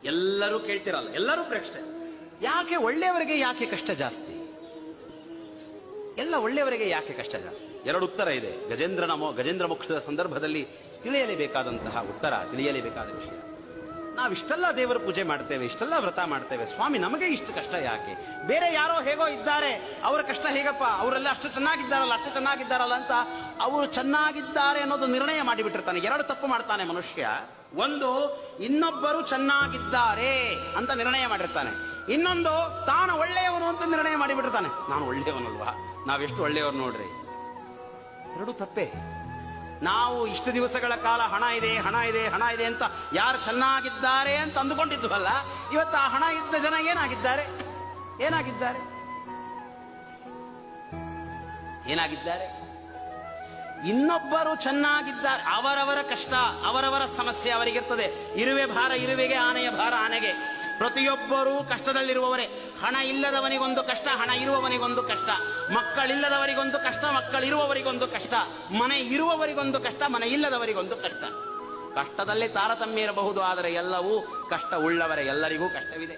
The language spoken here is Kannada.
ಎಲ್ಲರೂ ಕೇಳ್ತಿರಲ್ಲ, ಎಲ್ಲರೂ ಪ್ರೇಕ್ಷೆ. ಯಾಕೆ ಒಳ್ಳೆಯವರಿಗೆ ಯಾಕೆ ಕಷ್ಟ ಜಾಸ್ತಿ? ಎಲ್ಲ ಒಳ್ಳೆಯವರಿಗೆ ಯಾಕೆ ಕಷ್ಟ ಜಾಸ್ತಿ? ಎರಡು ಉತ್ತರ ಇದೆ. ಗಜೇಂದ್ರ ಮೋಕ್ಷದ ಸಂದರ್ಭದಲ್ಲಿ ತಿಳಿಯಲೇಬೇಕಾದಂತಹ ಉತ್ತರ, ತಿಳಿಯಲೇಬೇಕಾದ ವಿಷಯ. ನಾವಿಷ್ಟೆಲ್ಲ ದೇವರ ಪೂಜೆ ಮಾಡ್ತೇವೆ, ಇಷ್ಟೆಲ್ಲ ವ್ರತ ಮಾಡ್ತೇವೆ, ಸ್ವಾಮಿ ನಮಗೆ ಇಷ್ಟು ಕಷ್ಟ ಯಾಕೆ? ಬೇರೆ ಯಾರೋ ಹೇಗೋ ಇದ್ದಾರೆ, ಅವರ ಕಷ್ಟ ಹೇಗಪ್ಪ? ಅವರೆಲ್ಲ ಅಷ್ಟು ಚೆನ್ನಾಗಿದ್ದಾರಲ್ಲ ಅಂತ ಅವರು ಚೆನ್ನಾಗಿದ್ದಾರೆ ಅನ್ನೋದು ನಿರ್ಣಯ ಮಾಡಿಬಿಟ್ಟಿರ್ತಾನೆ. ಎರಡು ತಪ್ಪು ಮಾಡ್ತಾನೆ ಮನುಷ್ಯ. ಒಂದು, ಇನ್ನೊಬ್ಬರು ಚೆನ್ನಾಗಿದ್ದಾರೆ ಅಂತ ನಿರ್ಣಯ ಮಾಡಿರ್ತಾನೆ. ಇನ್ನೊಂದು, ತಾನು ಒಳ್ಳೆಯವನು ಅಂತ ನಿರ್ಣಯ ಮಾಡಿಬಿಟ್ಟಿರ್ತಾನೆ. ನಾನು ಒಳ್ಳೆಯವನಲ್ವಾ, ನಾವೆಷ್ಟು ಒಳ್ಳೆಯವರು ನೋಡ್ರಿ. ಎರಡು ತಪ್ಪೇ. ನಾವು ಇಷ್ಟು ದಿವಸಗಳ ಕಾಲ ಹಣ ಇದೆ ಅಂತ ಯಾರು ಚೆನ್ನಾಗಿದ್ದಾರೆ ಅಂತ ಅಂದುಕೊಂಡಿದ್ವಲ್ಲ, ಇವತ್ತು ಆ ಹಣ ಇದ್ದ ಜನ ಏನಾಗಿದ್ದಾರೆ? ಇನ್ನೊಬ್ಬರು ಚೆನ್ನಾಗಿದ್ದಾರೆ. ಅವರವರ ಕಷ್ಟ, ಅವರವರ ಸಮಸ್ಯೆ ಅವರಿಗಿರ್ತದೆ. ಇರುವೆ ಭಾರ ಇರುವೆಗೆ, ಆನೆಯ ಭಾರ ಆನೆಗೆ. ಪ್ರತಿಯೊಬ್ಬರೂ ಕಷ್ಟದಲ್ಲಿರುವವರೇ. ಹಣ ಇಲ್ಲದವನಿಗೊಂದು ಕಷ್ಟ, ಹಣ ಇರುವವನಿಗೊಂದು ಕಷ್ಟ. ಮಕ್ಕಳಿಲ್ಲದವರಿಗೊಂದು ಕಷ್ಟ, ಮಕ್ಕಳಿರುವವರಿಗೊಂದು ಕಷ್ಟ. ಮನೆ ಇರುವವರಿಗೊಂದು ಕಷ್ಟ, ಮನೆ ಇಲ್ಲದವರಿಗೊಂದು ಕಷ್ಟ. ಕಷ್ಟದಲ್ಲಿ ತಾರತಮ್ಯ ಇರಬಹುದು, ಆದರೆ ಎಲ್ಲವೂ ಕಷ್ಟ ಉಳ್ಳವರೇ, ಎಲ್ಲರಿಗೂ ಕಷ್ಟವಿದೆ.